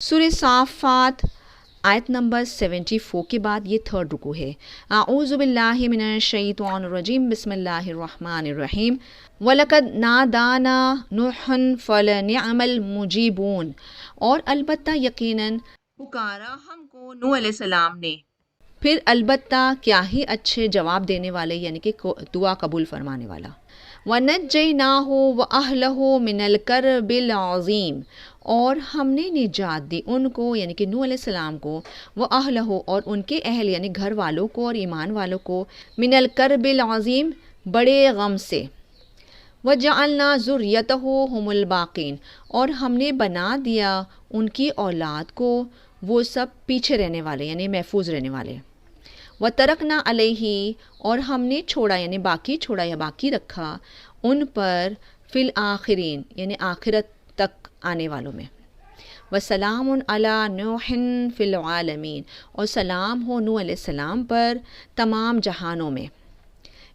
سورہ صافات آیت نمبر 74 کے بعد یہ تھرڈ رکوع ہے۔ اعوذ باللہ من الشیطان الرجیم، بسم اللہ الرحمن الرحیم۔ وَلَقَدْ نَادَانَا نُوحٌ فَلَنِعْمَ الْمُجِيبُونَ، اور البتہ یقیناً پکارا ہم کو نوح علیہ السلام نے، پھر البتہ کیا ہی اچھے جواب دینے والے، یعنی کہ دعا قبول فرمانے والا۔ وَنَجَّيْنَاهُ وَأَهْلَهُ مِنَ الْكَرْبِ الْعَظِيمِ، اور ہم نے نجات دی ان کو، یعنی کہ نوح علیہ السلام کو، وَأَهْلَهُ اور ان کے اہل یعنی گھر والوں کو اور ایمان والوں کو، مِنَ الْكَرْبِ الْعَظِيمِ بڑے غم سے۔ وَجَعَلْنَا ذُرِّيَّتَهُ هُمُ الْبَاقِينَ، اور ہم نے بنا دیا ان کی اولاد کو وہ سب پیچھے رہنے والے یعنی محفوظ رہنے والے۔ وَتَرَكْنَا عَلَيْهِ، اور ہم نے چھوڑا یعنی باقی چھوڑا یا باقی رکھا ان پر، فی الآخرین یعنی آخرت تک آنے والوں میں۔ وَسَلَامٌ عَلَىٰ نُوحٍ فِی الْعَالَمِينَ، اور سلام ہو نوح علیہ السلام پر تمام جہانوں میں۔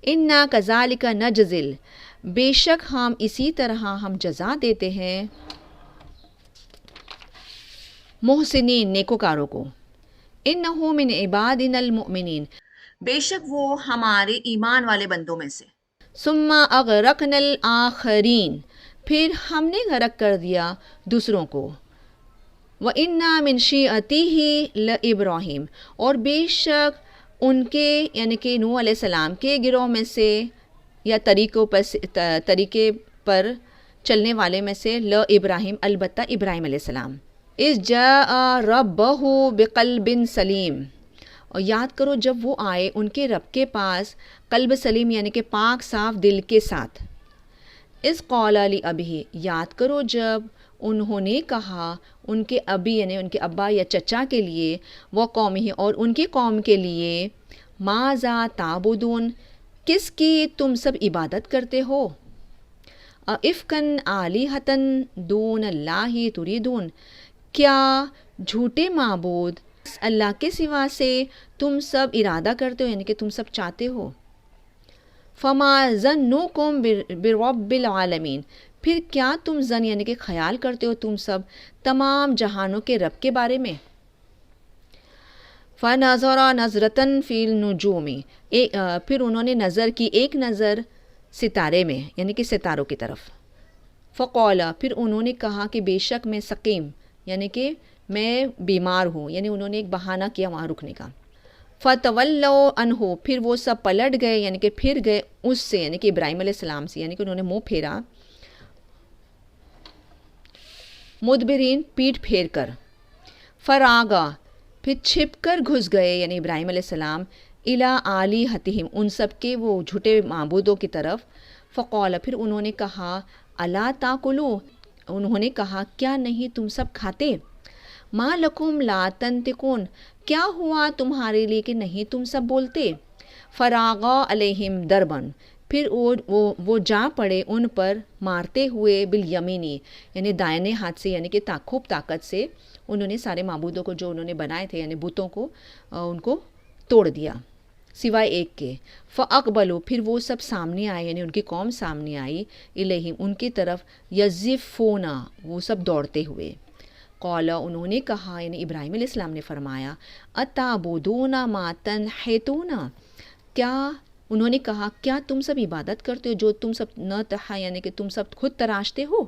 اِنَّا كَذَٰلِكَ نَجْزِي، بے شک ہم اسی طرح ہم جزا دیتے ہیں محسنین نیکوکاروں کو۔ انہ من عبادنا المؤمنین، بے شک وہ ہمارے ایمان والے بندوں میں سے۔ ثم اغرقنا الآخرین، پھر ہم نے غرق کر دیا دوسروں کو۔ وَإِنَّا مِن شِيعَتِهِ لَإِبْرَاهِيمَ، اور بے شک ان کے یعنی کہ نوح علیہ السلام کے گروہ میں سے یا طریقے پر چلنے والے میں سے، لِابراہیم البتہ ابراہیم علیہ السلام۔ اذ جاء ربہ بقلب سلیم، اور یاد کرو جب وہ آئے ان کے رب کے پاس قلب سلیم یعنی کہ پاک صاف دل کے ساتھ۔ اذ قال لأبیہ، یاد کرو جب انہوں نے کہا ان کے ابی یعنی ان کے ابا یا چچا کے لیے، وہ قومہ اور ان کی قوم کے لیے، ماذا تعبدون، کس کی تم سب عبادت کرتے ہو؟ افکن آلہۃ دون اللہ تریدون، کیا جھوٹے معبود اللہ کے سوا سے تم سب ارادہ کرتے ہو یعنی کہ تم سب چاہتے ہو؟ فما ظنکم برب العالمین، پھر کیا تم ظن یعنی کہ خیال کرتے ہو تم سب تمام جہانوں کے رب کے بارے میں؟ فنظر نظرۃ فی النجوم، پھر انہوں نے نظر کی ایک نظر ستارے میں یعنی کہ ستاروں کی طرف۔ فقال، پھر انہوں نے کہا کہ بے شک میں سقیم یعنی کہ میں بیمار ہوں، یعنی انہوں نے ایک بہانہ کیا وہاں رکنے کا۔ فتولوا عنہ، پھر وہ سب پلٹ گئے یعنی کہ پھر گئے اس سے یعنی کہ ابراہیم علیہ السلام سے، یعنی کہ انہوں نے منہ پھیرا، مدبرین پیٹھ پھیر کر۔ فراغا، پھر چھپ کر گھس گئے یعنی ابراہیم علیہ السلام، الی آلہتہم ان سب کے وہ جھوٹے معبودوں کی طرف۔ فقال، پھر انہوں نے کہا، الا تاکلوا، انہوں نے کہا کیا نہیں تم سب کھاتے؟ ما لکم لا تنطقون، کیا ہوا تمہارے لیے کہ نہیں تم سب بولتے؟ فراغا علیہم دربن، پھر وہ جا پڑے ان پر مارتے ہوئے، بالیمینی یعنی دائنے ہاتھ سے یعنی کہ خوب طاقت سے انہوں نے سارے معبودوں کو جو انہوں نے بنائے تھے یعنی بتوں کو ان کو توڑ دیا سوائے ایک کے۔ فاقبلوا، پھر وہ سب سامنے آئے یعنی ان کی قوم سامنے آئی، الیہم ان کی طرف، یزفون وہ سب دوڑتے ہوئے۔ قال، انہوں نے کہا یعنی ابراہیم علیہ السلام نے فرمایا، اتعبدون ما تنحتون، کیا انہوں نے کہا کیا تم سب عبادت کرتے ہو جو تم سب نہ تحا یعنی کہ تم سب خود تراشتے ہو؟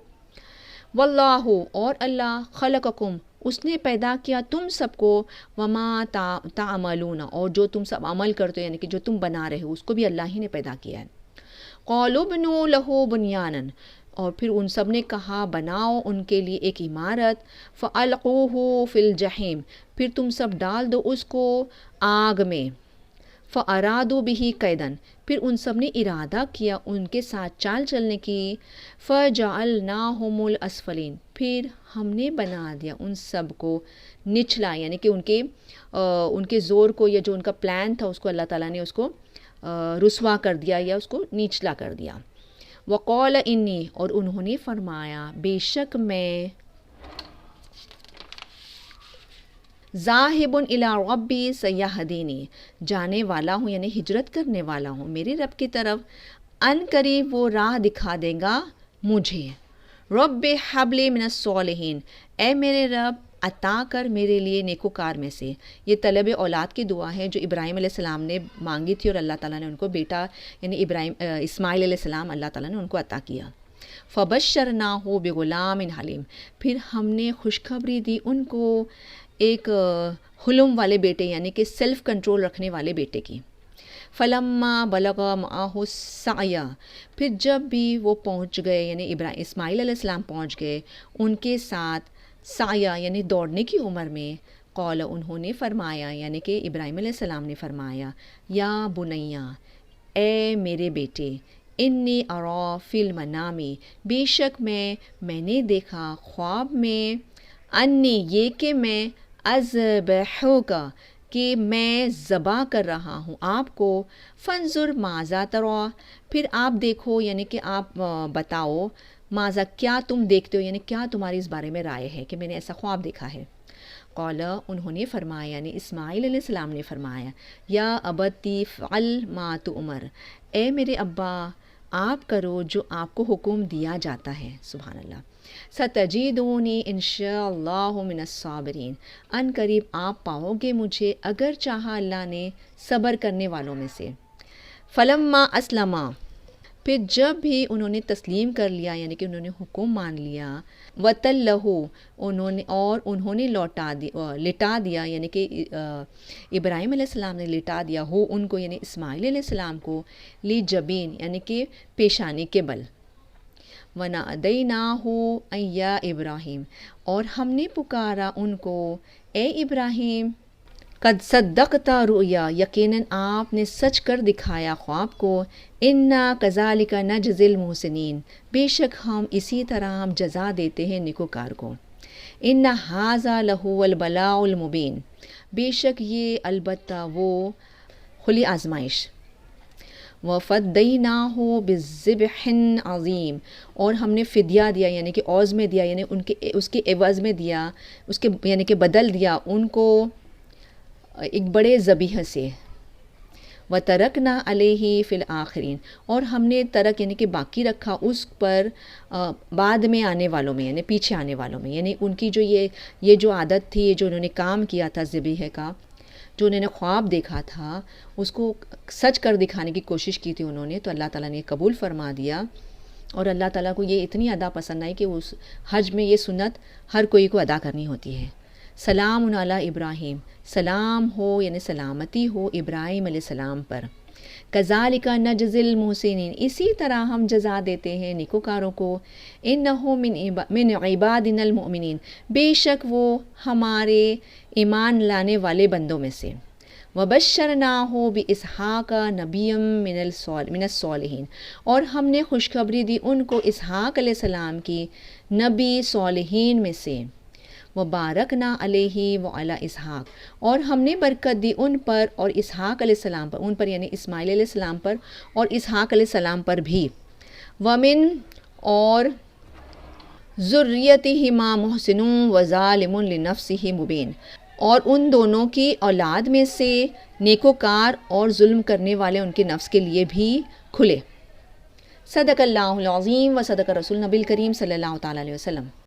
واللہ، اور اللہ، خلقکم اس نے پیدا کیا تم سب کو، وما تعملون اور جو تم سب عمل کرتے ہو یعنی کہ جو تم بنا رہے ہو اس کو بھی اللہ ہی نے پیدا کیا ہے۔ قالوا بنوا لہ بنیانا، اور پھر ان سب نے کہا بناؤ ان کے لیے ایک عمارت، فَأَلْقُوهُ فِي الْجَحِيمِ، پھر تم سب ڈال دو اس کو آگ میں، فَأَرَادُوا بِهِ كَيْدًا، پھر ان سب نے ارادہ کیا ان کے ساتھ چال چلنے کی، فَجَعَلْنَاهُمُ الْأَسْفَلِينَ، پھر ہم نے بنا دیا ان سب کو نچلا یعنی کہ ان کے زور کو یا جو ان کا پلان تھا اس کو اللہ تعالیٰ نے اس کو رسوا کر دیا یا اس کو نیچلا کر دیا۔ وقال انی، اور انہوں نے فرمایا بے شک میں ذاہب الی ربی سیہدینی، جانے والا ہوں یعنی ہجرت کرنے والا ہوں میرے رب کی طرف، ان قریب وہ راہ دکھا دے گا مجھے۔ رب حب لی من الصالحین، اے میرے رب عطا کر میرے لیے نیکوکار میں سے. یہ طلب اولاد کی دعا ہے جو ابراہیم علیہ السلام نے مانگی تھی اور اللہ تعالیٰ نے ان کو بیٹا یعنی اسماعیل علیہ السلام اللہ تعالیٰ نے ان کو عطا کیا. فبشرناہ بغلام حلیم، پھر ہم نے خوشخبری دی ان کو ایک حلم والے بیٹے یعنی کہ سیلف کنٹرول رکھنے والے بیٹے کی. فلما بلغ معہ السعی، پھر جب بھی وہ پہنچ گئے یعنی اسماعیل علیہ السلام پہنچ گئے ان کے ساتھ سعی یعنی دوڑنے کی عمر میں، قال انہوں نے فرمایا یعنی کہ ابراہیم علیہ السلام نے فرمایا، یا بنیا اے میرے بیٹے، انی ارا فی المنام، بے شک میں نے دیکھا خواب میں، انی یہ کہ میں اذبحک کہ میں ذبح کر رہا ہوں آپ کو، فانظر ماذا تری، پھر آپ دیکھو یعنی کہ آپ بتاؤ، ماذا کیا تم دیکھتے ہو یعنی کیا تمہاری اس بارے میں رائے ہے کہ میں نے ایسا خواب دیکھا ہے. قال انہوں نے فرمایا یعنی اسماعیل علیہ السلام نے فرمایا، یا ابتی فعل ما تؤمر، اے میرے ابا آپ کرو جو آپ کو حکم دیا جاتا ہے. سبحان اللہ. ستجدونی انشاء اللہ من الصابرین، ان قریب آپ پاؤ گے مجھے اگر چاہا اللہ نے صبر کرنے والوں میں سے. فلما اسلما، پھر جب بھی انہوں نے تسلیم کر لیا یعنی کہ انہوں نے حکم مان لیا، وَتَلَّهُ انہوں نے لٹا دیا یعنی کہ ابراہیم علیہ السلام نے لٹا دیا ہو ان کو یعنی اسماعیل علیہ السلام کو، لی جبین یعنی کہ پیشانی کے بل. وَنَادَيْنَاهُ أَن يَا ابراہیم، اور ہم نے پکارا ان کو، اے ابراہیم، قد صدقت رؤیا، یقیناً آپ نے سچ کر دکھایا خواب کو، انا کذالک نجزی المحسنین، بے شک ہم اسی طرح ہم جزا دیتے ہیں نیکوکار کو. ان ھذا لہو البلاء المبین، بے شک یہ البتہ وہ کھلی آزمائش. وفدیناہ بذبح عظیم، اور ہم نے فدیہ دیا یعنی کہ عوض میں دیا یعنی اس کے عوض میں دیا، اس کے یعنی کہ بدل دیا ان کو ایک بڑے ذبیحہ سے. وَتَرَكْنَا عَلَيْهِ فِي الْآخِرِينَ، اور ہم نے ترک یعنی کہ باقی رکھا اس پر بعد میں آنے والوں میں یعنی پیچھے آنے والوں میں، یعنی ان کی جو یہ جو عادت تھی، جو انہوں نے کام کیا تھا ذبیحہ کا، جو انہوں نے خواب دیکھا تھا اس کو سچ کر دکھانے کی کوشش کی تھی انہوں نے، تو اللہ تعالیٰ نے قبول فرما دیا. اور اللہ تعالیٰ کو یہ اتنی ادا پسند آئی کہ اس حج میں یہ سنت ہر کوئی کو ادا کرنی ہوتی ہے. سلام علی ابراہیم، سلام ہو یعنی سلامتی ہو ابراہیم علیہ السلام پر. کذالک نجزی المحسنین، اسی طرح ہم جزا دیتے ہیں نیکوکاروں کو. انہ من عبادنا المؤمنین، بے شک وہ ہمارے ایمان لانے والے بندوں میں سے. وبشرناہ باسحاق نبیا من الصالحین، اور ہم نے خوشخبری دی ان کو اسحاق علیہ السلام کی نبی صالحین میں سے. وبارکنا علیہ وعلی اسحاق، اور ہم نے برکت دی ان پر اور اسحاق علیہ السلام پر، ان پر یعنی اسماعیل علیہ السلام پر اور اسحاق علیہ السلام پر بھی. ومن، اور ذریتہما محسن وظالم لنفسہ مبین، اور ان دونوں کی اولاد میں سے نیکوکار اور ظلم کرنے والے ان کے نفس کے لیے بھی کھلے. صدق اللہ العظیم و صدق رسول نبی الکریم صلی اللہ تعالیٰ علیہ وسلم.